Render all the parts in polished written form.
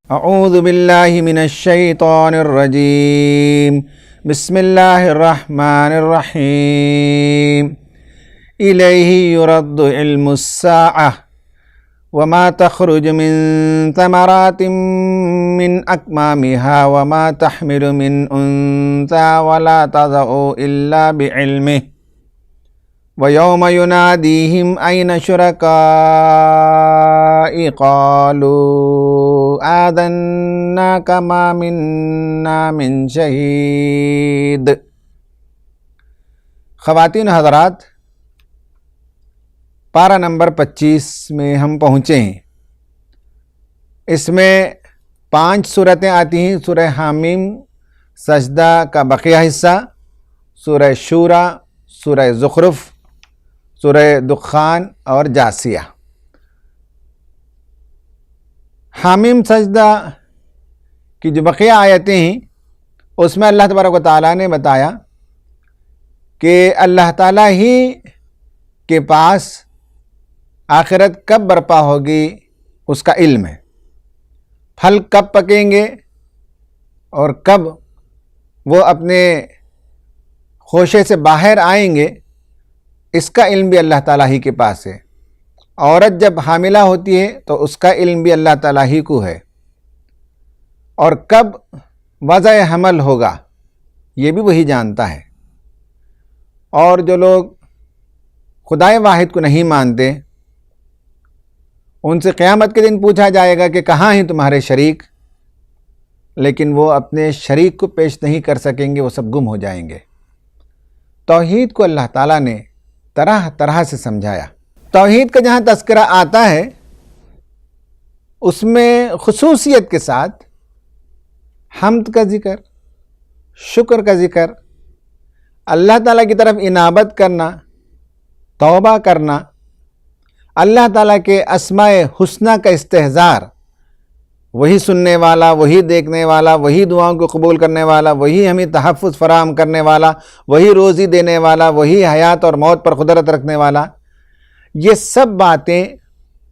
اعوذ باللہ من الشیطان الرجیم بسم اللہ الرحمن الرحیم الیہ یرد علم الساعة وما تخرج من ثمرات من اکمامها وما تحمل من انثى ولا تضع الا بعلمه وَيَوْمَ يُنَادِيهِمْ أَيْنَ شُرَكَائِي قَالُوا آذَنَّاكَ مَا مِنَّا مِنْ شَهِيدٍ۔ خواتین و حضرات، پارہ نمبر 25 میں ہم پہنچے ہیں۔ اس میں 5 صورتیں آتی ہیں: سورہ حامیم، سجدہ کا بقیہ حصہ، سورہ شورى، سورہ زخرف، سورہ دخان اور جاسیہ۔ حامیم سجدہ کی جو بقیہ آیتیں ہیں اس میں اللہ تبارک و تعالیٰ نے بتایا کہ اللہ تعالیٰ ہی کے پاس آخرت کب برپا ہوگی اس کا علم ہے، پھل کب پکیں گے اور کب وہ اپنے خوشے سے باہر آئیں گے، اس کا علم بھی اللہ تعالیٰ ہی کے پاس ہے۔ عورت جب حاملہ ہوتی ہے تو اس کا علم بھی اللہ تعالیٰ ہی کو ہے، اور کب وضع حمل ہوگا یہ بھی وہی جانتا ہے۔ اور جو لوگ خدائے واحد کو نہیں مانتے ان سے قیامت کے دن پوچھا جائے گا کہ کہاں ہیں تمہارے شریک، لیکن وہ اپنے شریک کو پیش نہیں کر سکیں گے، وہ سب گم ہو جائیں گے۔ توحید کو اللہ تعالیٰ نے طرح طرح سے سمجھایا۔ توحید کا جہاں تذکرہ آتا ہے اس میں خصوصیت کے ساتھ حمد کا ذکر، شکر کا ذکر، اللہ تعالیٰ کی طرف انابت کرنا، توبہ کرنا، اللہ تعالیٰ کے اسماء حسنہ کا استحضار، وہی سننے والا، وہی دیکھنے والا، وہی دعاؤں کو قبول کرنے والا، وہی ہمیں تحفظ فراہم کرنے والا، وہی روزی دینے والا، وہی حیات اور موت پر قدرت رکھنے والا، یہ سب باتیں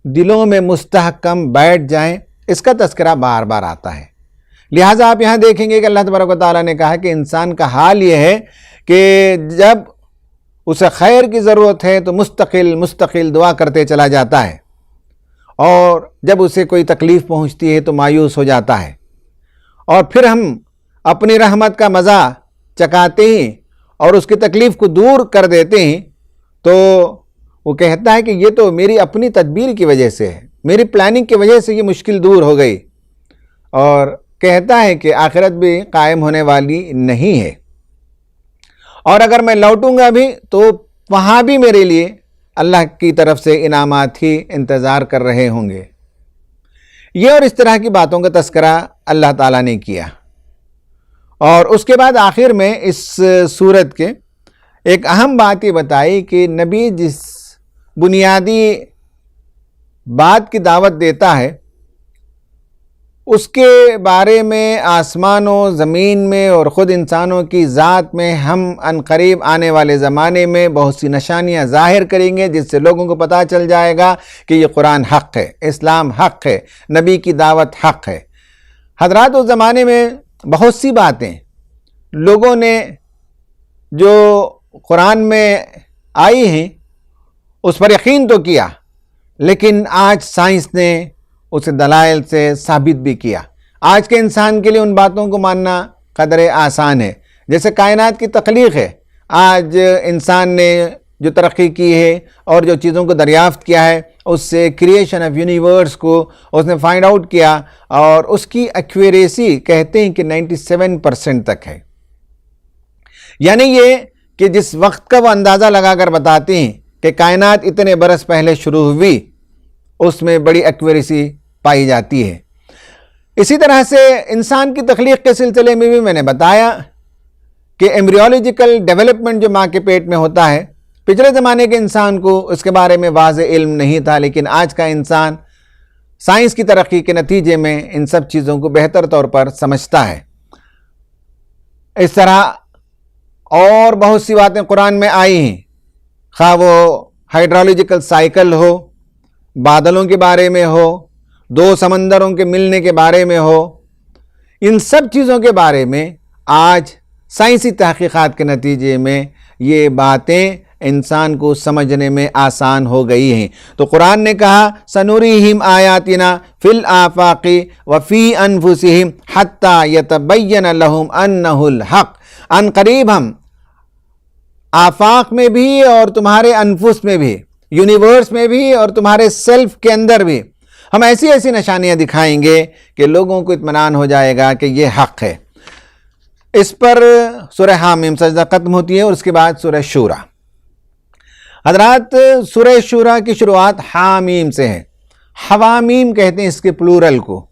دلوں میں مستحکم بیٹھ جائیں، اس کا تذکرہ بار بار آتا ہے۔ لہٰذا آپ یہاں دیکھیں گے کہ اللہ تبارک و تعالیٰ نے کہا کہ انسان کا حال یہ ہے کہ جب اسے خیر کی ضرورت ہے تو مستقل دعا کرتے چلا جاتا ہے، اور جب اسے کوئی تکلیف پہنچتی ہے تو مایوس ہو جاتا ہے، اور پھر ہم اپنی رحمت کا مزہ چکاتے ہیں اور اس کی تکلیف کو دور کر دیتے ہیں تو وہ کہتا ہے کہ یہ تو میری اپنی تدبیر کی وجہ سے ہے، میری پلاننگ کی وجہ سے یہ مشکل دور ہو گئی، اور کہتا ہے کہ آخرت بھی قائم ہونے والی نہیں ہے، اور اگر میں لوٹوں گا بھی تو وہاں بھی میرے لیے اللہ کی طرف سے انعامات ہی انتظار کر رہے ہوں گے۔ یہ اور اس طرح کی باتوں کا تذکرہ اللہ تعالیٰ نے کیا، اور اس کے بعد آخر میں اس سورت کے ایک اہم بات یہ بتائی کہ نبی جس بنیادی بات کی دعوت دیتا ہے اس کے بارے میں آسمان و زمین میں اور خود انسانوں کی ذات میں ہم عنقریب آنے والے زمانے میں بہت سی نشانیاں ظاہر کریں گے، جس سے لوگوں کو پتہ چل جائے گا کہ یہ قرآن حق ہے، اسلام حق ہے، نبی کی دعوت حق ہے۔ حضرات، اس زمانے میں بہت سی باتیں لوگوں نے جو قرآن میں آئی ہیں اس پر یقین تو کیا، لیکن آج سائنس نے اسے دلائل سے ثابت بھی کیا۔ آج کے انسان کے لیے ان باتوں کو ماننا قدر آسان ہے، جیسے کائنات کی تخلیق ہے۔ آج انسان نے جو ترقی کی ہے اور جو چیزوں کو دریافت کیا ہے اس سے کریشن آف یونیورس کو اس نے فائنڈ آؤٹ کیا، اور اس کی ایکوریسی کہتے ہیں کہ 97% تک ہے۔ یعنی یہ کہ جس وقت کا وہ اندازہ لگا کر بتاتے ہیں کہ کائنات اتنے برس پہلے شروع ہوئی، اس میں بڑی ایکوریسی پائی جاتی ہے۔ اسی طرح سے انسان کی تخلیق کے سلسلے میں بھی میں نے بتایا کہ ایمبریولوجیکل ڈیولپمنٹ جو ماں کے پیٹ میں ہوتا ہے، پچھلے زمانے کے انسان کو اس کے بارے میں واضح علم نہیں تھا، لیکن آج کا انسان سائنس کی ترقی کے نتیجے میں ان سب چیزوں کو بہتر طور پر سمجھتا ہے۔ اس طرح اور بہت سی باتیں قرآن میں آئی ہیں، خواہ وہ ہائیڈرولوجیکل سائیکل ہو، بادلوں کے بارے میں ہو، دو سمندروں کے ملنے کے بارے میں ہو، ان سب چیزوں کے بارے میں آج سائنسی تحقیقات کے نتیجے میں یہ باتیں انسان کو سمجھنے میں آسان ہو گئی ہیں۔ تو قرآن نے کہا سنوریہم آیاتنا فی الآفاق وفی انفسہم حتی یتبین لہم انہ الحق، ان قریب ہم آفاق میں بھی اور تمہارے انفس میں بھی، یونیورس میں بھی اور تمہارے سیلف کے اندر بھی ہم ایسی ایسی نشانیاں دکھائیں گے کہ لوگوں کو اطمینان ہو جائے گا کہ یہ حق ہے۔ اس پر سورہ حامیم سجدہ ختم ہوتی ہے اور اس کے بعد سورہ شورا۔ حضرات، سورہ شورا کی شروعات حامیم سے ہے۔ حوامیم کہتے ہیں اس کے پلورل کو،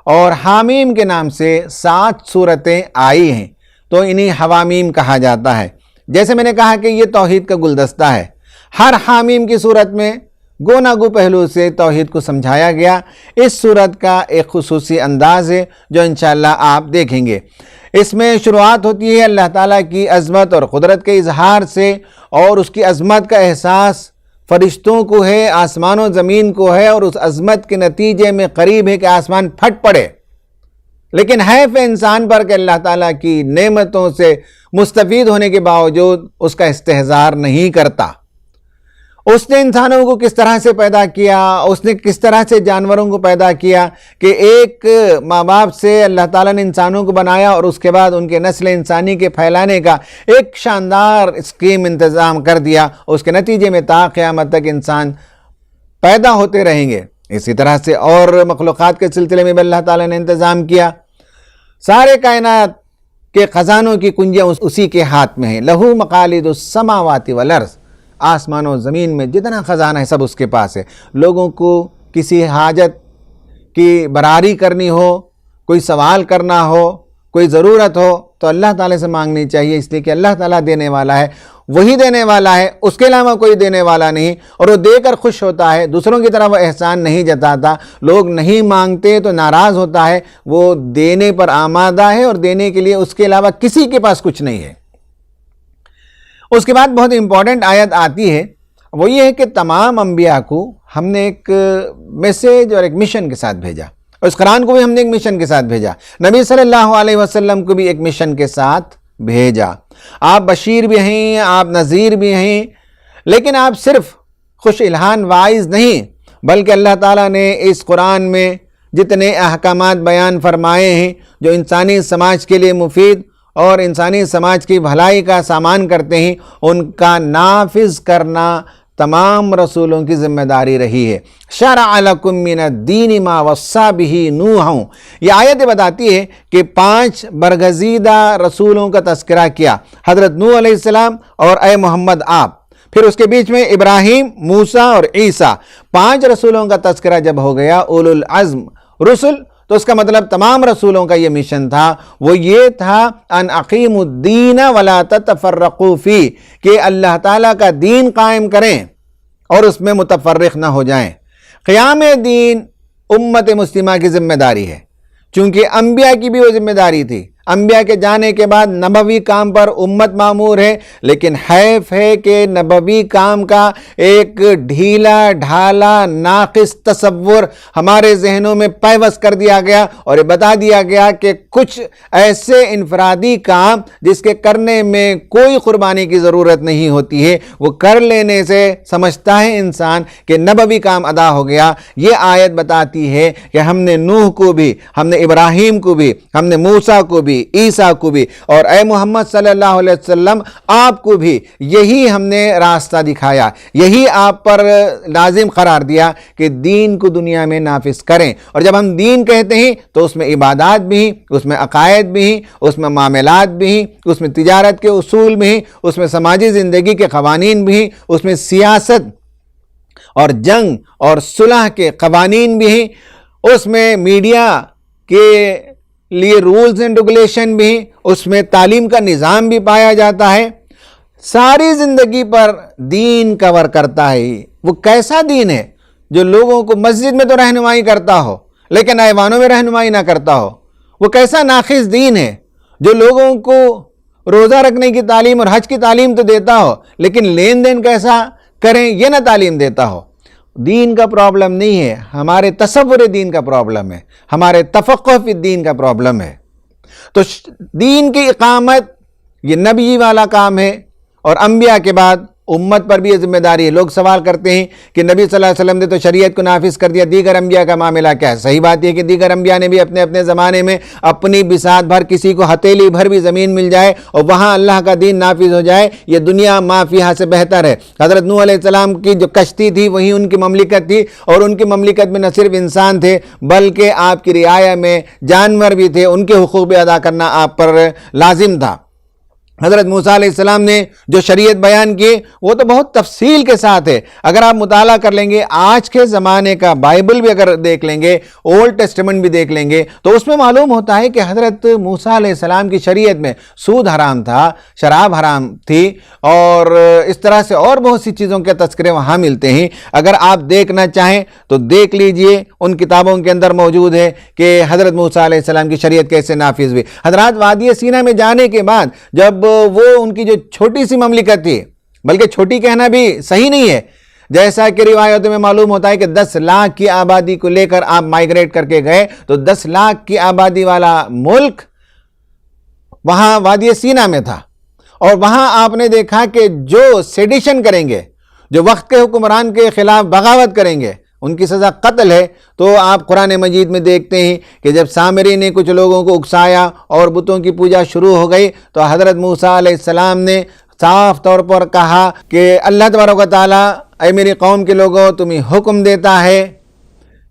اور حامیم کے نام سے 7 سورتیں آئی ہیں تو انہیں حوامیم کہا جاتا ہے۔ جیسے میں نے کہا کہ یہ توحید کا گلدستہ ہے، ہر حامیم کی صورت میں گو نہ گو پہلو سے توحید کو سمجھایا گیا۔ اس صورت کا ایک خصوصی انداز ہے جو انشاءاللہ آپ دیکھیں گے۔ اس میں شروعات ہوتی ہے اللہ تعالیٰ کی عظمت اور قدرت کے اظہار سے، اور اس کی عظمت کا احساس فرشتوں کو ہے، آسمان و زمین کو ہے، اور اس عظمت کے نتیجے میں قریب ہے کہ آسمان پھٹ پڑے۔ لیکن حیف انسان پر کہ اللہ تعالیٰ کی نعمتوں سے مستفید ہونے کے باوجود اس کا استحضار نہیں کرتا۔ اس نے انسانوں کو کس طرح سے پیدا کیا، اس نے کس طرح سے جانوروں کو پیدا کیا کہ ایک ماں باپ سے اللہ تعالیٰ نے انسانوں کو بنایا، اور اس کے بعد ان کے نسل انسانی کے پھیلانے کا ایک شاندار اسکیم انتظام کر دیا۔ اس کے نتیجے میں تا قیامت تک انسان پیدا ہوتے رہیں گے۔ اسی طرح سے اور مخلوقات کے سلسلے میں بھی اللہ تعالیٰ نے انتظام کیا۔ سارے کائنات کے خزانوں کی کنجیاں اسی کے ہاتھ میں ہیں۔ لہو مقالید السماوات والارض، آسمان و زمین میں جتنا خزانہ ہے سب اس کے پاس ہے۔ لوگوں کو کسی حاجت کی براری کرنی ہو، کوئی سوال کرنا ہو، کوئی ضرورت ہو تو اللہ تعالیٰ سے مانگنی چاہیے، اس لیے کہ اللہ تعالیٰ دینے والا ہے، وہی دینے والا ہے، اس کے علاوہ کوئی دینے والا نہیں، اور وہ دے کر خوش ہوتا ہے۔ دوسروں کی طرح وہ احسان نہیں جتاتا۔ لوگ نہیں مانگتے تو ناراض ہوتا ہے، وہ دینے پر آمادہ ہے، اور دینے کے لیے اس کے علاوہ کسی کے پاس کچھ نہیں ہے۔ اس کے بعد بہت امپورٹنٹ آیت آتی ہے، وہ یہ ہے کہ تمام انبیاء کو ہم نے ایک میسیج اور ایک مشن کے ساتھ بھیجا، اور اس قرآن کو بھی ہم نے ایک مشن کے ساتھ بھیجا، نبی صلی اللہ علیہ وسلم کو بھی ایک مشن کے ساتھ بھیجا۔ آپ بشیر بھی ہیں، آپ نذیر بھی ہیں، لیکن آپ صرف خوش الہان واعظ نہیں، بلکہ اللہ تعالیٰ نے اس قرآن میں جتنے احکامات بیان فرمائے ہیں جو انسانی سماج کے لیے مفید اور انسانی سماج کی بھلائی کا سامان کرتے ہیں، ان کا نافذ کرنا تمام رسولوں کی ذمہ داری رہی ہے۔ شرع لکم من الدین ما وصی بہ نوح، یہ آیت بتاتی ہے کہ 5 برگزیدہ رسولوں کا تذکرہ کیا، حضرت نوح علیہ السلام اور اے محمد آپ، پھر اس کے بیچ میں ابراہیم، موسیٰ اور عیسیٰ، 5 رسولوں کا تذکرہ جب ہو گیا، اولو العزم رسل، تو اس کا مطلب تمام رسولوں کا یہ مشن تھا، وہ یہ تھا ان اقیموا الدین ولا تتفرقوا فیہ، کہ اللہ تعالیٰ کا دین قائم کریں اور اس میں متفرق نہ ہو جائیں۔ قیام دین امت مسلمہ کی ذمہ داری ہے، چونکہ انبیاء کی بھی وہ ذمہ داری تھی۔ انبیاء کے جانے کے بعد نبوی کام پر امت مامور ہے، لیکن حیف ہے کہ نبوی کام کا ایک ڈھیلا ڈھالا ناقص تصور ہمارے ذہنوں میں پیوست کر دیا گیا، اور یہ بتا دیا گیا کہ کچھ ایسے انفرادی کام جس کے کرنے میں کوئی قربانی کی ضرورت نہیں ہوتی ہے، وہ کر لینے سے سمجھتا ہے انسان کہ نبوی کام ادا ہو گیا۔ یہ آیت بتاتی ہے کہ ہم نے نوح کو بھی، ہم نے ابراہیم کو بھی، ہم نے موسیٰ کو بھی، عیسیٰ کو بھی، اور اے محمد صلی اللہ علیہ وسلم آپ کو بھی یہی ہم نے راستہ دکھایا، یہی آپ پر لازم قرار دیا کہ دین کو دنیا میں نافذ کریں۔ اور جب ہم دین کہتے ہیں تو اس میں عبادات بھی ہیں، اس میں عقائد بھی ہیں، اس میں معاملات بھی ہیں، اس میں تجارت کے اصول بھی ہیں، اس میں سماجی زندگی کے قوانین بھی ہیں، اس میں سیاست اور جنگ اور صلح کے قوانین بھی ہیں، اس میں میڈیا کے لیے رولز اینڈ ریگولیشن بھی، اس میں تعلیم کا نظام بھی پایا جاتا ہے۔ ساری زندگی پر دین کور کرتا ہے۔ وہ کیسا دین ہے جو لوگوں کو مسجد میں تو رہنمائی کرتا ہو لیکن ایوانوں میں رہنمائی نہ کرتا ہو؟ وہ کیسا ناقص دین ہے جو لوگوں کو روزہ رکھنے کی تعلیم اور حج کی تعلیم تو دیتا ہو لیکن لین دین کیسا کریں یہ نہ تعلیم دیتا ہو؟ دین کا پرابلم نہیں ہے، ہمارے تصور دین کا پرابلم ہے، ہمارے تفقہ فی الدین کا پرابلم ہے۔ تو دین کی اقامت یہ نبی والا کام ہے، اور انبیاء کے بعد امت پر بھی یہ ذمہ داری ہے۔ لوگ سوال کرتے ہیں کہ نبی صلی اللہ علیہ وسلم نے تو شریعت کو نافذ کر دیا، دیگر انبیاء کا معاملہ کیا ہے؟ صحیح بات یہ کہ دیگر انبیاء نے بھی اپنے اپنے زمانے میں اپنی بساط بھر، کسی کو ہتھیلی بھر بھی زمین مل جائے اور وہاں اللہ کا دین نافذ ہو جائے، یہ دنیا ما فیہا سے بہتر ہے۔ حضرت نوح علیہ السلام کی جو کشتی تھی وہی ان کی مملکت تھی، اور ان کی مملکت میں نہ صرف انسان تھے بلکہ آپ کی رعایا میں جانور بھی تھے، ان کے حقوق بھی ادا کرنا آپ پر لازم تھا۔ حضرت موسیٰ علیہ السلام نے جو شریعت بیان کی وہ تو بہت تفصیل کے ساتھ ہے۔ اگر آپ مطالعہ کر لیں گے آج کے زمانے کا بائبل بھی اگر دیکھ لیں گے، اولڈ ٹیسٹمنٹ بھی دیکھ لیں گے، تو اس میں معلوم ہوتا ہے کہ حضرت موسیٰ علیہ السلام کی شریعت میں سود حرام تھا، شراب حرام تھی، اور اس طرح سے اور بہت سی چیزوں کے تذکرے وہاں ملتے ہیں۔ اگر آپ دیکھنا چاہیں تو دیکھ لیجئے، ان کتابوں کے اندر موجود ہے کہ حضرت موسیٰ علیہ السلام کی شریعت کیسے نافذ ہوئی۔ حضرات وادی سینا میں جانے کے بعد جب وہ ان کی جو چھوٹی سی مملکت تھی، بلکہ چھوٹی کہنا بھی صحیح نہیں ہے، جیسا کہ روایتوں میں معلوم ہوتا ہے کہ 10 لاکھ کی آبادی کو لے کر آپ مائیگریٹ کر کے گئے، تو 10 لاکھ کی آبادی والا ملک وہاں وادی سینا میں تھا، اور وہاں آپ نے دیکھا کہ جو سیڈیشن کریں گے، جو وقت کے حکمران کے خلاف بغاوت کریں گے، ان کی سزا قتل ہے۔ تو آپ قرآن مجید میں دیکھتے ہیں کہ جب سامری نے کچھ لوگوں کو اکسایا اور بتوں کی پوجا شروع ہو گئی، تو حضرت موسیٰ علیہ السلام نے صاف طور پر کہا کہ اللہ تبارک و تعالیٰ، اے میری قوم کے لوگوں، تمہیں حکم دیتا ہے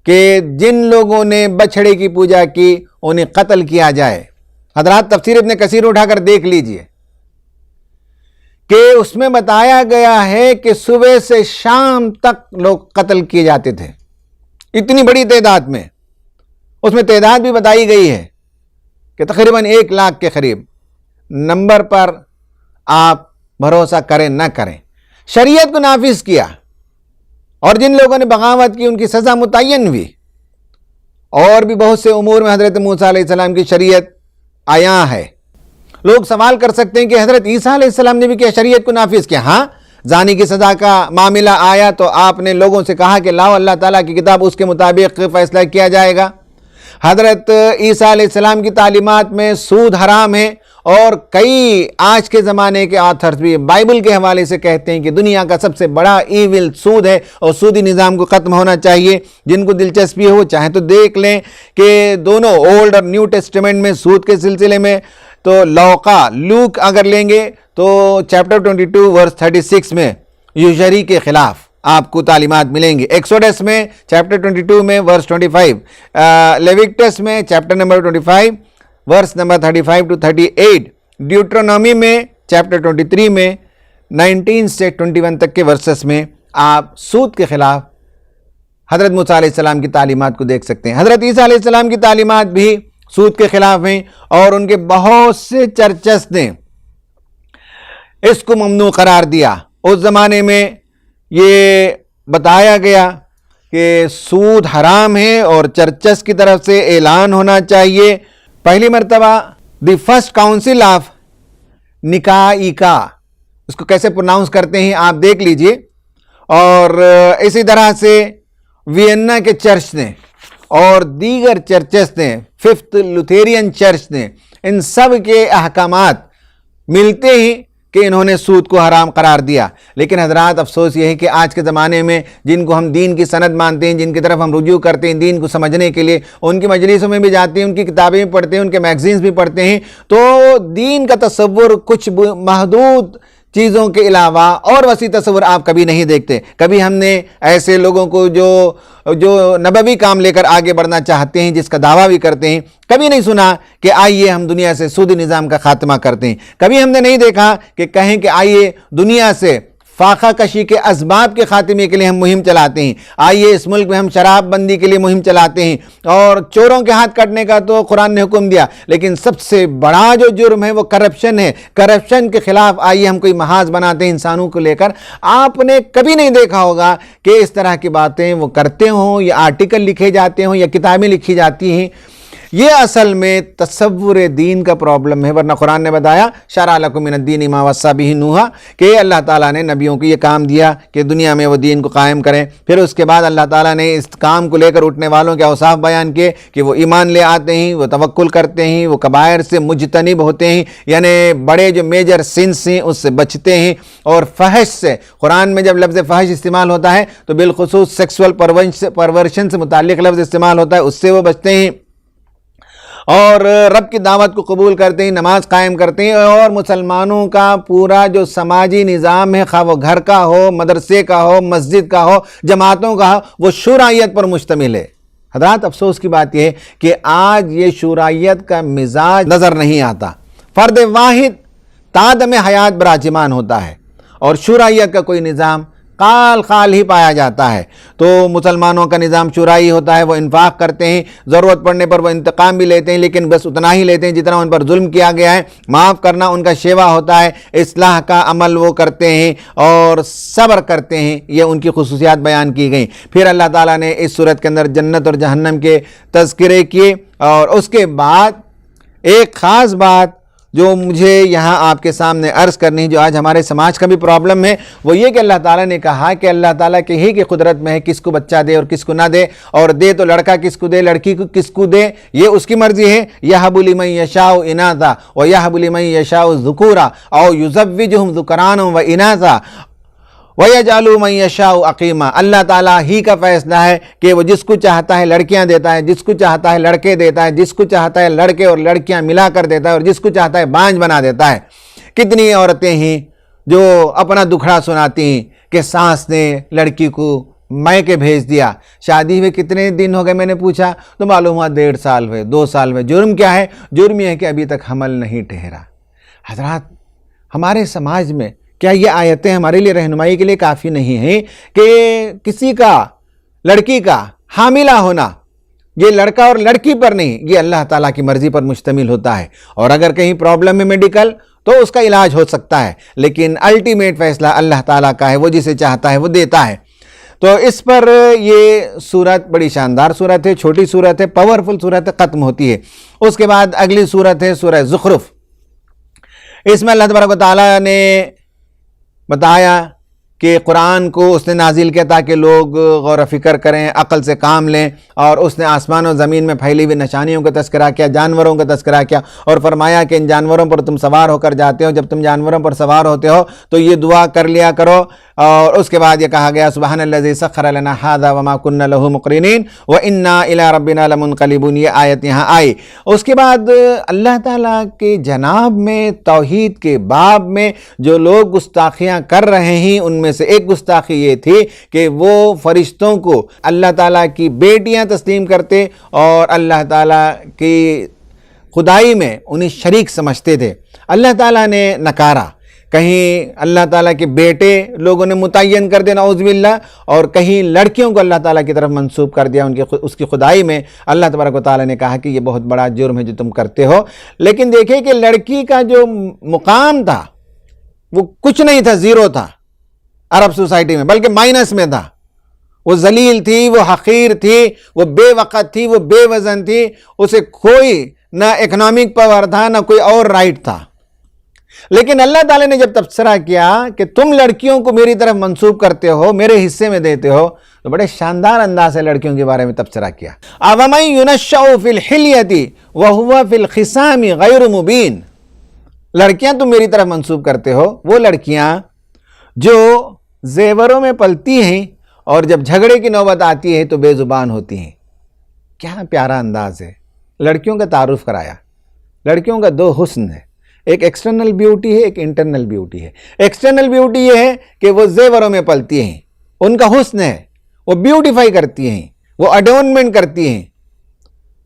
کہ جن لوگوں نے بچھڑے کی پوجا کی انہیں قتل کیا جائے۔ حضرات تفسیر ابن کثیر اٹھا کر دیکھ لیجئے کہ اس میں بتایا گیا ہے کہ صبح سے شام تک لوگ قتل کیے جاتے تھے، اتنی بڑی تعداد میں۔ اس میں تعداد بھی بتائی گئی ہے کہ تقریباً 1 لاکھ کے قریب۔ نمبر پر آپ بھروسہ کریں نہ کریں، شریعت کو نافذ کیا، اور جن لوگوں نے بغاوت کی ان کی سزا متعین ہوئی۔ اور بھی بہت سے امور میں حضرت موسیٰ علیہ السلام کی شریعت عیاں ہے۔ لوگ سوال کر سکتے ہیں کہ حضرت عیسیٰ علیہ السلام نے بھی کیا شریعت کو نافذ کیا؟ ہاں، زانی کی سزا کا معاملہ آیا تو آپ نے لوگوں سے کہا کہ لاؤ اللہ تعالیٰ کی کتاب، اس کے مطابق فیصلہ کیا جائے گا۔ حضرت عیسیٰ علیہ السلام کی تعلیمات میں سود حرام ہے، اور کئی آج کے زمانے کے آتھرز بھی بائبل کے حوالے سے کہتے ہیں کہ دنیا کا سب سے بڑا ایول سود ہے، اور سودی نظام کو ختم ہونا چاہیے۔ جن کو دلچسپی ہو چاہیں تو دیکھ لیں کہ دونوں اولڈ اور نیو ٹیسٹمنٹ میں سود کے سلسلے میں، تو لوک اگر لیں گے تو چیپٹر 22 ورس 36 میں یوزری کے خلاف آپ کو تعلیمات ملیں گی۔ ایکسوڈس میں چیپٹر 22 میں ورس 25، لیوکٹس میں chapter number 25 verse number 35 to 38، Deuteronomy میں چیپٹر 23 میں 19 سے 21 تک کے ورسز میں آپ سود کے خلاف حضرت موسیٰ علیہ السلام کی تعلیمات کو دیکھ سکتے ہیں۔ حضرت عیسیٰ علیہ السلام کی تعلیمات بھی سود کے خلاف ہیں، اور ان کے بہت سے چرچز نے اس کو ممنوع قرار دیا۔ اس زمانے میں یہ بتایا گیا کہ سود حرام ہے اور چرچز کی طرف سے اعلان ہونا چاہیے۔ پہلی مرتبہ دی فرسٹ کاؤنسل آف نکائیکا، اس کو کیسے پروناؤنس کرتے ہیں آپ دیکھ لیجئے، اور اسی طرح سے وینا کے چرچ نے اور دیگر چرچز نے، ففتھ لوتھرین چرچ نے، ان سب کے احکامات ملتے ہیں کہ انہوں نے سود کو حرام قرار دیا۔ لیکن حضرات افسوس یہ ہے کہ آج کے زمانے میں جن کو ہم دین کی سند مانتے ہیں، جن کی طرف ہم رجوع کرتے ہیں دین کو سمجھنے کے لیے، ان کی مجلسوں میں بھی جاتے ہیں، ان کی کتابیں بھی پڑھتے ہیں، ان کے میگزینز بھی پڑھتے ہیں، تو دین کا تصور کچھ محدود چیزوں کے علاوہ اور وسیع تصور آپ کبھی نہیں دیکھتے۔ کبھی ہم نے ایسے لوگوں کو جو نبوی کام لے کر آگے بڑھنا چاہتے ہیں، جس کا دعویٰ بھی کرتے ہیں، کبھی نہیں سنا کہ آئیے ہم دنیا سے سودی نظام کا خاتمہ کرتے ہیں۔ کبھی ہم نے نہیں دیکھا کہ کہیں کہ آئیے دنیا سے فاقہ کشی کے اسباب کے خاتمے کے لیے ہم مہم چلاتے ہیں، آئیے اس ملک میں ہم شراب بندی کے لیے مہم چلاتے ہیں، اور چوروں کے ہاتھ کاٹنے کا تو قرآن نے حکم دیا، لیکن سب سے بڑا جو جرم ہے وہ کرپشن ہے۔ کرپشن کے خلاف آئیے ہم کوئی محاذ بناتے ہیں انسانوں کو لے کر۔ آپ نے کبھی نہیں دیکھا ہوگا کہ اس طرح کی باتیں وہ کرتے ہوں، یا آرٹیکل لکھے جاتے ہوں، یا کتابیں لکھی جاتی ہیں۔ یہ اصل میں تصور دین کا پرابلم ہے، ورنہ قرآن نے بتایا شرع لکم من الدین ما وصی بہ نوح کہ اللہ تعالیٰ نے نبیوں کو یہ کام دیا کہ دنیا میں وہ دین کو قائم کریں. پھر اس کے بعد اللہ تعالیٰ نے اس کام کو لے کر اٹھنے والوں کے اوصاف بیان کیے کہ وہ ایمان لے آتے ہیں، وہ توکل کرتے ہیں، وہ کبائر سے مجتنب ہوتے ہیں، یعنی بڑے جو میجر سنس ہیں اس سے بچتے ہیں، اور فحش سے، قرآن میں جب لفظ فحش استعمال ہوتا ہے تو بالخصوص سیکسول پرورشن سے متعلق لفظ استعمال ہوتا ہے، اس سے وہ بچتے ہیں، اور رب کی دعوت کو قبول کرتے ہیں، نماز قائم کرتے ہیں، اور مسلمانوں کا پورا جو سماجی نظام ہے، خواہ وہ گھر کا ہو، مدرسے کا ہو، مسجد کا ہو، جماعتوں کا ہو، وہ شورائیت پر مشتمل ہے. حضرات افسوس کی بات یہ ہے کہ آج یہ شورائیت کا مزاج نظر نہیں آتا. فرد واحد تادم حیات براجمان ہوتا ہے اور شورائیت کا کوئی نظام خال ہی پایا جاتا ہے. تو مسلمانوں کا نظام شورائی ہوتا ہے، وہ انفاق کرتے ہیں، ضرورت پڑنے پر وہ انتقام بھی لیتے ہیں، لیکن بس اتنا ہی لیتے ہیں جتنا ان پر ظلم کیا گیا ہے. معاف کرنا ان کا شیوا ہوتا ہے، اصلاح کا عمل وہ کرتے ہیں اور صبر کرتے ہیں. یہ ان کی خصوصیات بیان کی گئیں. پھر اللہ تعالیٰ نے اس صورت کے اندر جنت اور جہنم کے تذکرے کیے، اور اس کے بعد ایک خاص بات جو مجھے یہاں آپ کے سامنے عرض کرنی، جو آج ہمارے سماج کا بھی پرابلم ہے، وہ یہ کہ اللہ تعالیٰ نے کہا کہ اللہ تعالیٰ کے ہی کی قدرت میں ہے کس کو بچہ دے اور کس کو نہ دے، اور دے تو لڑکا کس کو دے، لڑکی کو کس کو دے، یہ اس کی مرضی ہے. یَهَبُ لِمَن يَشَاءُ إِنَاثًا وَيَهَبُ لِمَن يَشَاءُ الذُّكُورَ أَوْ يُزَوِّجُهُمْ ذُكْرَانًا وَإِنَاثًا وَيَجْعَلُ مَن يَشَاءُ عَقِيمًا. اللہ تعالیٰ ہی کا فیصلہ ہے کہ وہ جس کو چاہتا ہے لڑکیاں دیتا ہے، جس کو چاہتا ہے لڑکے دیتا ہے، جس کو چاہتا ہے لڑکے اور لڑکیاں ملا کر دیتا ہے، اور جس کو چاہتا ہے بانجھ بنا دیتا ہے. کتنی عورتیں ہیں جو اپنا دکھڑا سناتی ہیں کہ ساس نے لڑکی کو میکے بھیج دیا. شادی ہوئے کتنے دن ہو گئے میں نے پوچھا تو معلوم ہوا 1.5 سال ہوئے، 2 سال ہوئے. جرم کیا ہے؟ جرم یہ ہے کہ ابھی تک حمل نہیں ٹھہرا. حضرات ہمارے سماج میں کیا یہ آیتیں ہمارے لیے رہنمائی کے لیے کافی نہیں ہیں کہ کسی کا، لڑکی کا حاملہ ہونا یہ لڑکا اور لڑکی پر نہیں، یہ اللہ تعالیٰ کی مرضی پر مشتمل ہوتا ہے، اور اگر کہیں پرابلم ہے میڈیکل تو اس کا علاج ہو سکتا ہے، لیکن الٹیمیٹ فیصلہ اللہ تعالیٰ کا ہے، وہ جسے چاہتا ہے وہ دیتا ہے. تو اس پر یہ سورت بڑی شاندار سورت ہے، چھوٹی سورت ہے، پاورفل سورت ہے، ختم ہوتی ہے. اس کے بعد اگلی سورت ہے سورہ زخرف. اس میں اللہ تبارک و تعالیٰ نے بتایا کہ قرآن کو اس نے نازل کیا تاکہ لوگ غور و فکر کریں، عقل سے کام لیں، اور اس نے آسمان و زمین میں پھیلی ہوئی نشانیوں کا تذکرہ کیا، جانوروں کا تذکرہ کیا، اور فرمایا کہ ان جانوروں پر تم سوار ہو کر جاتے ہو، جب تم جانوروں پر سوار ہوتے ہو تو یہ دعا کر لیا کرو. اور اس کے بعد یہ کہا گیا سبحان الذی سخر لنا ھذا وما كنا له مقرنین وانا الی ربنا لمنقلبون. یہ آیت یہاں آئی. اس کے بعد اللہ تعالیٰ کے جناب میں توحید کے باب میں جو لوگ گستاخیاں کر رہے ہیں، ان میں سے ایک گستاخی یہ تھی کہ وہ فرشتوں کو اللہ تعالیٰ کی بیٹیاں تسلیم کرتے اور اللہ تعالیٰ کی خدائی میں انہیں شریک سمجھتے تھے. اللہ تعالیٰ نے نکارا، کہیں اللہ تعالیٰ کے بیٹے لوگوں نے متعین کر دیا نعوذ باللہ، اور کہیں لڑکیوں کو اللہ تعالیٰ کی طرف منسوب کر دیا اس کی خدائی میں. اللہ تبارک و تعالیٰ نے کہا کہ یہ بہت بڑا جرم ہے جو تم کرتے ہو. لیکن دیکھیں کہ لڑکی کا جو مقام تھا وہ کچھ نہیں تھا، زیرو تھا عرب سوسائٹی میں، بلکہ مائنس میں تھا. وہ ذلیل تھی، وہ حقیر تھی، وہ بے وقت تھی، وہ بے وزن تھی، اسے کوئی نہ اکنامک پاور تھا نہ کوئی اور رائٹ تھا. لیکن اللہ تعالیٰ نے جب تبصرہ کیا کہ تم لڑکیوں کو میری طرف منسوب کرتے ہو، میرے حصے میں دیتے ہو، تو بڑے شاندار انداز سے لڑکیوں کے بارے میں تبصرہ کیا. أَوَمَن يُنَشَّأُ فِي الْحِلْيَةِ وَهُوَ فِي الْخِصَامِ غَيْرُ مُبِينٍ. لڑکیاں تم میری طرف منسوب کرتے ہو، وہ لڑکیاں جو زیوروں میں پلتی ہیں اور جب جھگڑے کی نوبت آتی ہے تو بے زبان ہوتی ہیں. کیا پیارا انداز ہے. لڑکیوں کا تعارف کرایا. لڑکیوں کا 2 حسن ہے، ایک ایکسٹرنل بیوٹی ہے، ایک انٹرنل بیوٹی ہے. ایکسٹرنل بیوٹی یہ ہے کہ وہ زیوروں میں پلتی ہیں، ان کا حسن ہے، وہ بیوٹیفائی کرتی ہیں، وہ اڈورنمنٹ کرتی ہیں.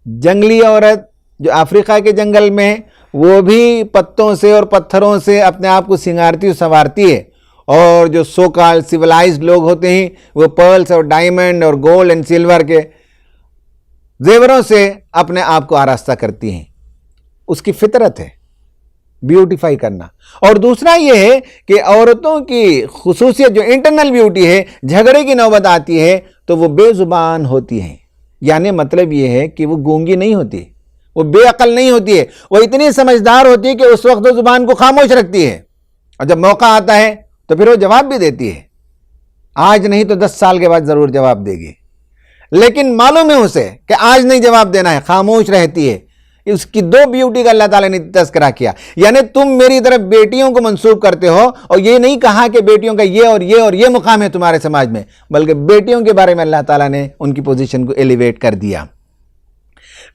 جنگلی عورت جو افریقہ کے جنگل میں ہے وہ بھی پتوں سے اور پتھروں سے اپنے آپ کو سنگارتی اور سنوارتی ہے، اور جو سو کال سیولائزڈ لوگ ہوتے ہیں وہ پرلز اور ڈائمنڈ اور گولڈ اینڈ سلور کے زیوروں سے اپنے آپ کو آراستہ کرتی ہیں. اس کی فطرت ہے بیوٹیفائی کرنا. اور دوسرا یہ ہے کہ عورتوں کی خصوصیت جو انٹرنل بیوٹی ہے، جھگڑے کی نوبت آتی ہے تو وہ بے زبان ہوتی ہیں. یعنی مطلب یہ ہے کہ وہ گونگی نہیں ہوتی، وہ بے عقل نہیں ہوتی ہے، وہ اتنی سمجھدار ہوتی ہے کہ اس وقت وہ زبان کو خاموش رکھتی ہے، اور جب موقع آتا ہے تو پھر وہ جواب بھی دیتی ہے، آج نہیں تو 10 سال کے بعد ضرور جواب دے گی، لیکن معلوم ہے اسے کہ آج نہیں جواب دینا ہے، خاموش رہتی ہے۔ اس کی دو بیوٹی کا اللہ تعالیٰ نے تذکرہ کیا، یعنی تم میری طرف بیٹیوں کو منسوب کرتے ہو، اور یہ نہیں کہا کہ بیٹیوں کا یہ اور یہ اور یہ مقام ہے تمہارے سماج میں، بلکہ بیٹیوں کے بارے میں اللہ تعالیٰ نے ان کی پوزیشن کو ایلیویٹ کر دیا۔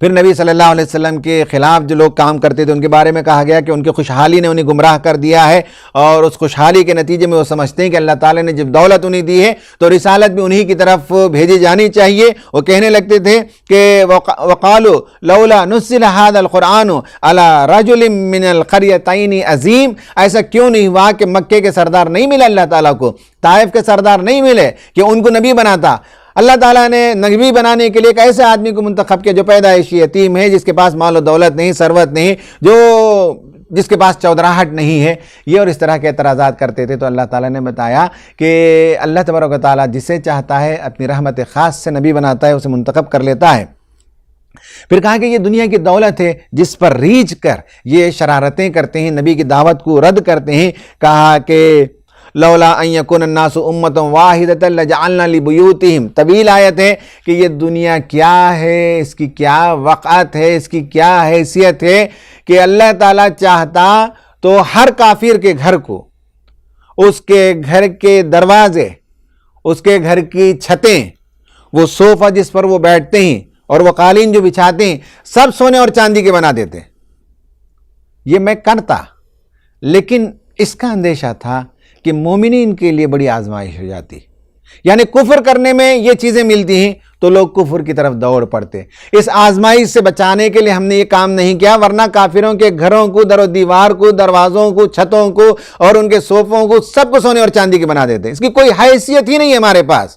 پھر نبی صلی اللہ علیہ وسلم کے خلاف جو لوگ کام کرتے تھے ان کے بارے میں کہا گیا کہ ان کی خوشحالی نے انہیں گمراہ کر دیا ہے، اور اس خوشحالی کے نتیجے میں وہ سمجھتے ہیں کہ اللہ تعالیٰ نے جب دولت انہیں دی ہے تو رسالت بھی انہی کی طرف بھیجی جانی چاہیے۔ وہ کہنے لگتے تھے کہ وقالوا لولا نزل هذا القرآن على رجل من القريتين عظیم، ایسا کیوں نہیں ہوا کہ مکے کے سردار نہیں ملے اللہ تعالیٰ کو، طائف کے سردار نہیں ملے کہ ان کو نبی بناتا؟ اللہ تعالیٰ نے نبی بنانے کے لیے ایک ایسے آدمی کو منتخب کیا جو پیدائشی یتیم ہے، جس کے پاس مال و دولت نہیں، ثروت نہیں، جس کے پاس چودراہٹ نہیں ہے، یہ اور اس طرح کے اعتراضات کرتے تھے۔ تو اللہ تعالیٰ نے بتایا کہ اللہ تبارک و تعالیٰ جسے چاہتا ہے اپنی رحمت خاص سے نبی بناتا ہے، اسے منتخب کر لیتا ہے۔ پھر کہا کہ یہ دنیا کی دولت ہے جس پر ریجھ کر یہ شرارتیں کرتے ہیں، نبی کی دعوت کو رد کرتے ہیں۔ کہا کہ لولا ان یکون الناس امۃ واحدۃ لجعلنا لبیوتہم، طویل آیت ہے کہ یہ دنیا کیا ہے، اس کی کیا وقعت ہے، اس کی کیا حیثیت ہے کہ اللہ تعالیٰ چاہتا تو ہر کافر کے گھر کو، اس کے گھر کے دروازے، اس کے گھر کی چھتیں، وہ صوفہ جس پر وہ بیٹھتے ہیں اور وہ قالین جو بچھاتے ہیں، سب سونے اور چاندی کے بنا دیتے۔ یہ میں کرتا، لیکن اس کا اندیشہ تھا کہ مومنین کے لیے بڑی آزمائش ہو جاتی، یعنی کفر کرنے میں یہ چیزیں ملتی ہیں تو لوگ کفر کی طرف دوڑ پڑتے۔ اس آزمائش سے بچانے کے لیے ہم نے یہ کام نہیں کیا، ورنہ کافروں کے گھروں کو، در و دیوار کو، دروازوں کو، چھتوں کو اور ان کے صوفوں کو سب کو سونے اور چاندی کے بنا دیتے۔ اس کی کوئی حیثیت ہی نہیں ہے ہمارے پاس۔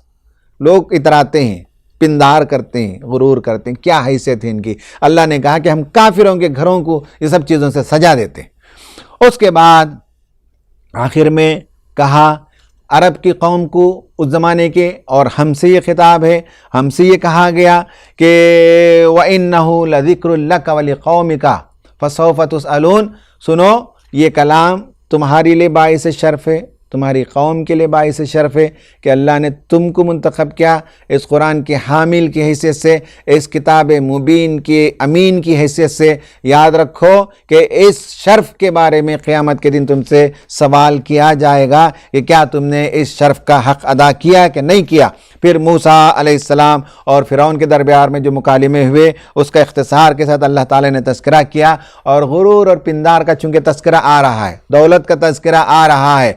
لوگ اتراتے ہیں، پندار کرتے ہیں، غرور کرتے ہیں، کیا حیثیت ہے ان کی؟ اللہ نے کہا کہ ہم کافروں کے گھروں کو یہ سب چیزوں سے سجا دیتے ہیں۔ اس کے بعد آخر میں کہا عرب کی قوم کو اس زمانے کے، اور ہم سے یہ خطاب ہے، ہم سے یہ کہا گیا کہ وَإِنَّهُ لَذِكْرٌ لَكَ وَلِقَوْمِكَ فَسَوْفَ تُسْأَلُونَ، سنو یہ کلام تمہاری لیے باعث شرف ہے، تمہاری قوم کے لیے باعث شرف ہے کہ اللہ نے تم کو منتخب کیا اس قرآن کے حامل کی حیثیت سے، اس کتاب مبین کے امین کی حیثیت سے۔ یاد رکھو کہ اس شرف کے بارے میں قیامت کے دن تم سے سوال کیا جائے گا کہ کیا تم نے اس شرف کا حق ادا کیا کہ نہیں کیا۔ پھر موسیٰ علیہ السلام اور فرعون کے درمیان میں جو مکالمے ہوئے اس کا اختصار کے ساتھ اللہ تعالیٰ نے تذکرہ کیا، اور غرور اور پندار کا چونکہ تذکرہ آ رہا ہے، دولت کا تذکرہ آ رہا ہے،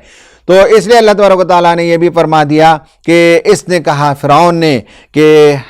تو اس لیے اللہ تبارک و تعالیٰ نے یہ بھی فرما دیا کہ اس نے کہا فرعون نے کہ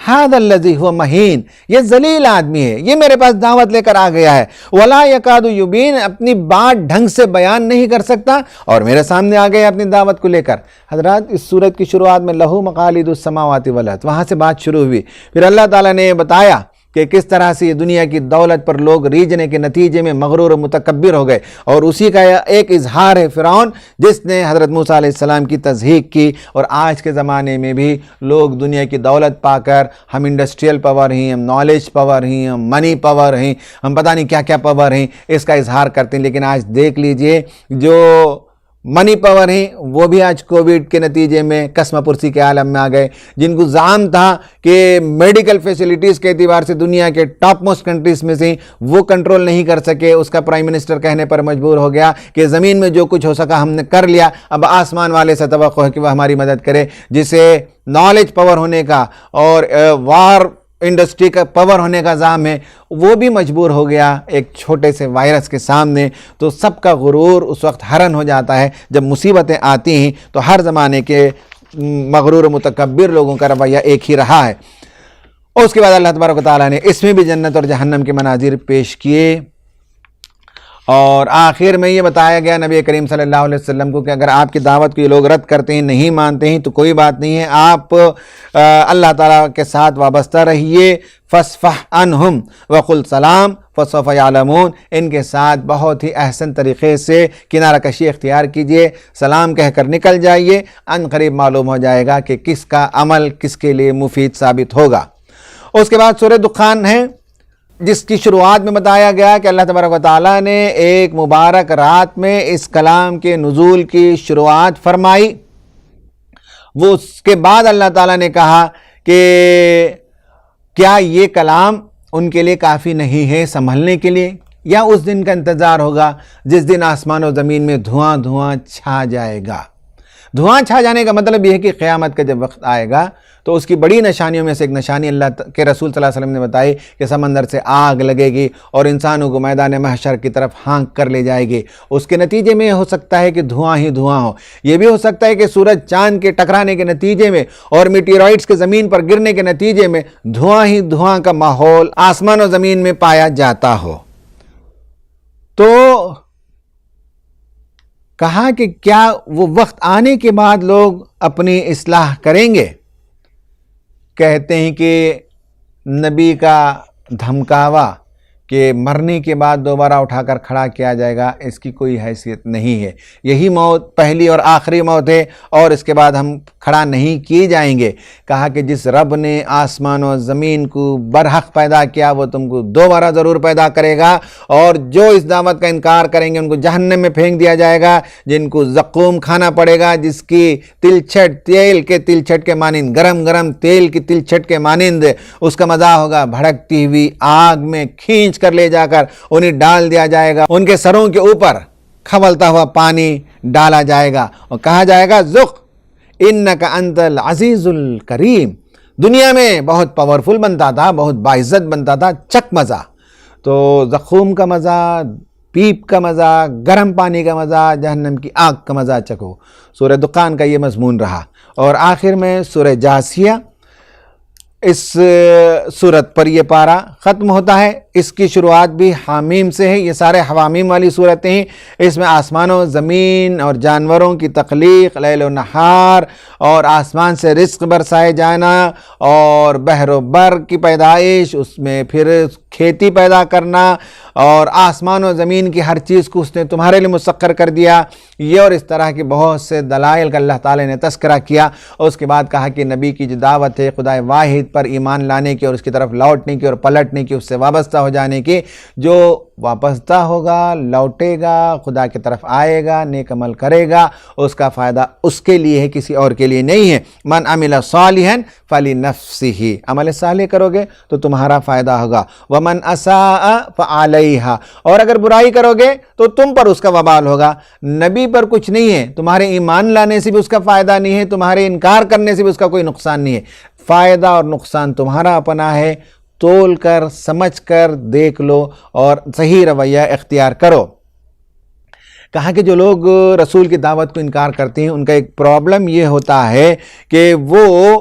ھذا الذی ھو مہین، یہ ذلیل آدمی ہے، یہ میرے پاس دعوت لے کر آ گیا ہے، ولا یکاد یبین، اپنی بات ڈھنگ سے بیان نہیں کر سکتا اور میرے سامنے آ گیا اپنی دعوت کو لے کر۔ حضرات اس سورت کی شروعات میں لہو مقالید السماوات والارض، وہاں سے بات شروع ہوئی۔ پھر اللہ تعالیٰ نے یہ بتایا کہ کس طرح سے یہ دنیا کی دولت پر لوگ ریجھنے کے نتیجے میں مغرور و متکبر ہو گئے، اور اسی کا ایک اظہار ہے فرعون، جس نے حضرت موسیٰ علیہ السلام کی تضحیک کی۔ اور آج کے زمانے میں بھی لوگ دنیا کی دولت پا کر ہم انڈسٹریل پاور ہیں، ہم نالج پاور ہیں، ہم منی پاور ہیں، ہم پتہ نہیں کیا کیا پاور ہیں، اس کا اظہار کرتے ہیں۔ لیکن آج دیکھ لیجئے جو منی پاور ہیں وہ بھی آج کووڈ کے نتیجے میں قسم پرسی کے عالم میں آ گئے۔ جن کو زعم تھا کہ میڈیکل فیسلٹیز کے اعتبار سے دنیا کے ٹاپ موسٹ کنٹریز میں سے وہ کنٹرول نہیں کر سکے، اس کا پرائم منسٹر کہنے پر مجبور ہو گیا کہ زمین میں جو کچھ ہو سکا ہم نے کر لیا، اب آسمان والے سے توقع ہے کہ وہ ہماری مدد کرے۔ جسے نالج پاور ہونے کا اور وار انڈسٹری کا پاور ہونے کا زعم ہے، وہ بھی مجبور ہو گیا ایک چھوٹے سے وائرس کے سامنے۔ تو سب کا غرور اس وقت حرن ہو جاتا ہے جب مصیبتیں آتی ہیں، تو ہر زمانے کے مغرور و متکبر لوگوں کا رویہ ایک ہی رہا ہے۔ اور اس کے بعد اللہ تبارک و تعالیٰ نے اس میں بھی جنت اور جہنم کے مناظر پیش کیے، اور آخر میں یہ بتایا گیا نبی کریم صلی اللہ علیہ وسلم کو کہ اگر آپ کی دعوت کو یہ لوگ رد کرتے ہیں، نہیں مانتے ہیں، تو کوئی بات نہیں ہے، آپ اللہ تعالیٰ کے ساتھ وابستہ رہیے۔ فاصفح عنہم وقل سلام فسوف یعلمون، ان کے ساتھ بہت ہی احسن طریقے سے کنارہ کشی اختیار کیجئے، سلام کہہ کر نکل جائیے، ان قریب معلوم ہو جائے گا کہ کس کا عمل کس کے لیے مفید ثابت ہوگا۔ اس کے بعد سورہ دخان ہے، جس کی شروعات میں بتایا گیا کہ اللہ تبارک و تعالیٰ نے ایک مبارک رات میں اس کلام کے نزول کی شروعات فرمائی، وہ اس کے بعد اللہ تعالیٰ نے کہا کہ کیا یہ کلام ان کے لیے کافی نہیں ہے سنبھلنے کے لیے، یا اس دن کا انتظار ہوگا جس دن آسمان و زمین میں دھواں دھواں چھا جائے گا۔ دھواں چھا جانے کا مطلب یہ ہے کہ قیامت کا جب وقت آئے گا تو اس کی بڑی نشانیوں میں سے ایک نشانی اللہ کے رسول صلی اللہ علیہ وسلم نے بتائی کہ سمندر سے آگ لگے گی اور انسانوں کو میدان محشر کی طرف ہانک کر لے جائے گی۔ اس کے نتیجے میں ہو سکتا ہے کہ دھواں ہی دھواں ہو، یہ بھی ہو سکتا ہے کہ سورج چاند کے ٹکرانے کے نتیجے میں اور میٹیورائٹس کے زمین پر گرنے کے نتیجے میں دھواں ہی دھواں کا ماحول آسمان و زمین میں پایا جاتا ہو۔ تو کہا کہ کیا وہ وقت آنے کے بعد لوگ اپنی اصلاح کریں گے؟ کہتے ہیں کہ نبی کا دھمکاوا کہ مرنے کے بعد دوبارہ اٹھا کر کھڑا کیا جائے گا، اس کی کوئی حیثیت نہیں ہے، یہی موت پہلی اور آخری موت ہے اور اس کے بعد ہم کھڑا نہیں کیے جائیں گے۔ کہا کہ جس رب نے آسمان و زمین کو برحق پیدا کیا وہ تم کو دوبارہ ضرور پیدا کرے گا، اور جو اس دعوت کا انکار کریں گے ان کو جہنم میں پھینک دیا جائے گا، جن کو زقوم کھانا پڑے گا، جس کی تلچھٹ تیل کے مانند، گرم گرم تیل کی تلچھٹ کے مانند اس کا مزہ ہوگا، بھڑکتی ہوئی آگ میں کھینچ کر لے جا کر انہیں ڈال دیا جائے گا، ان کے سروں کے اوپر کھولتا ہوا پانی ڈالا جائے گا اور کہا جائے گا ذق انک انت العزیز الکریم۔ دنیا میں بہت پاورفل بنتا تھا، بہت باعزت بنتا تھا، چک مزہ، تو زخوم کا مزہ، پیپ کا مزہ، گرم پانی کا مزہ، جہنم کی آگ کا مزہ چکو۔ سورہ دخان کا یہ مضمون رہا، اور آخر میں سورہ جاثیہ، اس صورت پر یہ پارہ ختم ہوتا ہے۔ اس کی شروعات بھی حامیم سے ہے، یہ سارے حوامیم والی صورتیں ہیں۔ اس میں آسمان و زمین اور جانوروں کی تخلیق، لیل و نہار، اور آسمان سے رزق برسائے جانا، اور بحر و بر کی پیدائش، اس میں پھر کھیتی پیدا کرنا، اور آسمان و زمین کی ہر چیز کو اس نے تمہارے لیے مسخر کر دیا، یہ اور اس طرح کے بہت سے دلائل کا اللہ تعالی نے تذکرہ کیا۔ اور اس کے بعد کہا کہ نبی کی جو دعوت ہے خدا واحد پر ایمان لانے کی اور اس کی طرف لوٹنے کی اور پلٹنے کی، اس سے وابستہ ہو جانے کی، جو وابستہ ہوگا، لوٹے گا، خدا کی طرف آئے گا، نیک عمل کرے گا، اس کا فائدہ اس کے لیے ہے، کسی اور کے لیے نہیں ہے۔ من عمل صالحا فلنفسہ، عمل صالح کرو گے تو تمہارا فائدہ ہوگا، ومن اساء فعلیہا، اور اگر برائی کرو گے تو تم پر اس کا وبال ہوگا۔ نبی پر کچھ نہیں ہے، تمہارے ایمان لانے سے بھی اس کا فائدہ نہیں ہے، تمہارے انکار کرنے سے بھی اس کا کوئی نقصان نہیں ہے، فائدہ اور نقصان تمہارا اپنا ہے، تول کر سمجھ کر دیکھ لو اور صحیح رویہ اختیار کرو۔ کہا کہ جو لوگ رسول کی دعوت کو انکار کرتے ہیں ان کا ایک پرابلم یہ ہوتا ہے کہ وہ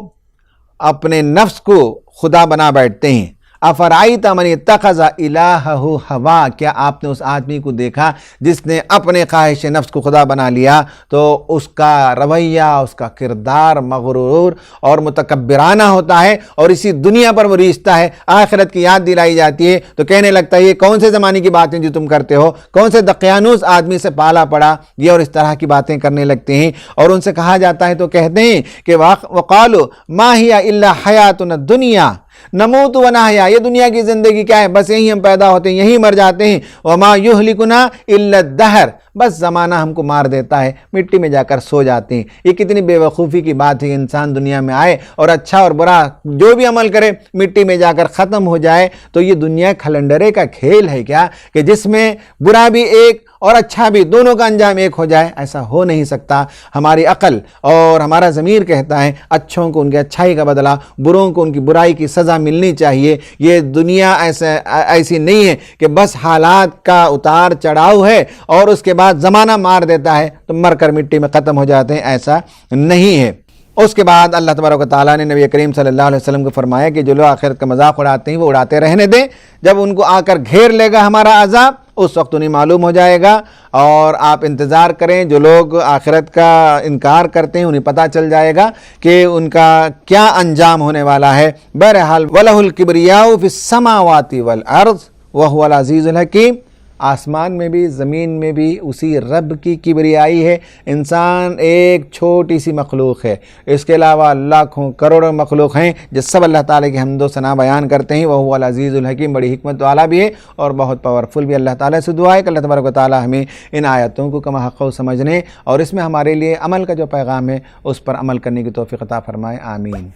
اپنے نفس کو خدا بنا بیٹھتے ہیں۔ افرائیت من اتخذ الہہ ہوا، کیا آپ نے اس آدمی کو دیکھا جس نے اپنے خواہش نفس کو خدا بنا لیا؟ تو اس کا رویہ، اس کا کردار مغرور اور متکبرانہ ہوتا ہے، اور اسی دنیا پر وہ ریچھتا ہے۔ آخرت کی یاد دلائی جاتی ہے تو کہنے لگتا ہے یہ کون سے زمانے کی باتیں جو تم کرتے ہو، کون سے دقیانوس آدمی سے پالا پڑا، یہ اور اس طرح کی باتیں کرنے لگتے ہیں۔ اور ان سے کہا جاتا ہے تو کہتے ہیں کہ وقالوا ما ہی الا حیاتنا الدنیا نموت و نحیا، یہ دنیا کی زندگی کیا ہے، بس یہیں ہم پیدا ہوتے ہیں، یہیں مر جاتے ہیں، وما یہلکنا الا الدہر، بس زمانہ ہم کو مار دیتا ہے، مٹی میں جا کر سو جاتے ہیں۔ یہ کتنی بے وقوفی کی بات ہے کہ انسان دنیا میں آئے اور اچھا اور برا جو بھی عمل کرے مٹی میں جا کر ختم ہو جائے۔ تو یہ دنیا کھلنڈرے کا کھیل ہے کیا کہ جس میں برا بھی ایک اور اچھا بھی، دونوں کا انجام ایک ہو جائے؟ ایسا ہو نہیں سکتا۔ ہماری عقل اور ہمارا ضمیر کہتا ہے اچھوں کو ان کی اچھائی کا بدلہ، بروں کو ان کی برائی کی سزا ملنی چاہیے۔ یہ دنیا ایسی نہیں ہے کہ بس حالات کا اتار چڑھاؤ ہے اور اس کے بعد زمانہ مار دیتا ہے تو مر کر مٹی میں ختم ہو جاتے ہیں، ایسا نہیں ہے۔ اس کے بعد اللہ تبارک و تعالیٰ نے نبی کریم صلی اللہ علیہ وسلم کو فرمایا کہ جو لوگ آخرت کا مذاق اڑاتے ہیں وہ اڑاتے رہنے دیں، جب ان کو آ کر گھیر لے گا ہمارا عذاب اس وقت انہیں معلوم ہو جائے گا، اور آپ انتظار کریں۔ جو لوگ آخرت کا انکار کرتے ہیں انہیں پتہ چل جائے گا کہ ان کا کیا انجام ہونے والا ہے۔ بہرحال وَلَهُ الْكِبْرِيَاءُ فِي السَّمَاوَاتِ وَالْأَرْضِ وَهُوَ الْعَزِيزُ الْحَكِيمُ، آسمان میں بھی زمین میں بھی اسی رب کی کبریائی ہے۔ انسان ایک چھوٹی سی مخلوق ہے، اس کے علاوہ لاکھوں کروڑوں مخلوق ہیں جو سب اللہ تعالیٰ کی حمد و ثنا بیان کرتے ہیں۔ وہ العزیز الحکیم، بڑی حکمت والا بھی ہے اور بہت پاورفل بھی۔ اللہ تعالیٰ سے دعا ہے کہ اللہ تبارک و تعالیٰ ہمیں ان آیتوں کو کما حق سمجھنے اور اس میں ہمارے لیے عمل کا جو پیغام ہے اس پر عمل کرنے کی توفیق عطا فرمائے، آمین۔